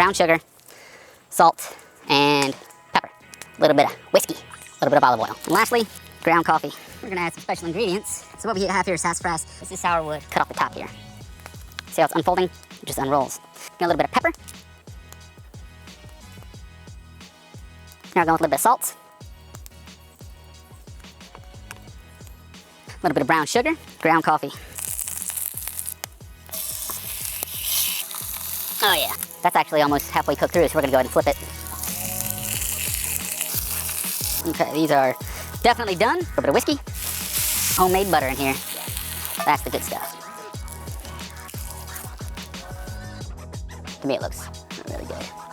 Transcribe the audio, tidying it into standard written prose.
brown sugar, salt, and pepper. A little bit of whiskey, a little bit of olive oil. And lastly, ground coffee. We're gonna add some special ingredients. So what we have here is sassafras. This is sourwood. Cut off the top here. See how it's unfolding? It just unrolls. Got a little bit of pepper. Now we're going with a little bit of salt. A little bit of brown sugar, ground coffee. Oh yeah, that's actually almost halfway cooked through, so we're gonna go ahead and flip it. Okay, these are definitely done. A little bit of whiskey, homemade butter in here. That's the good stuff. To me, it looks really good.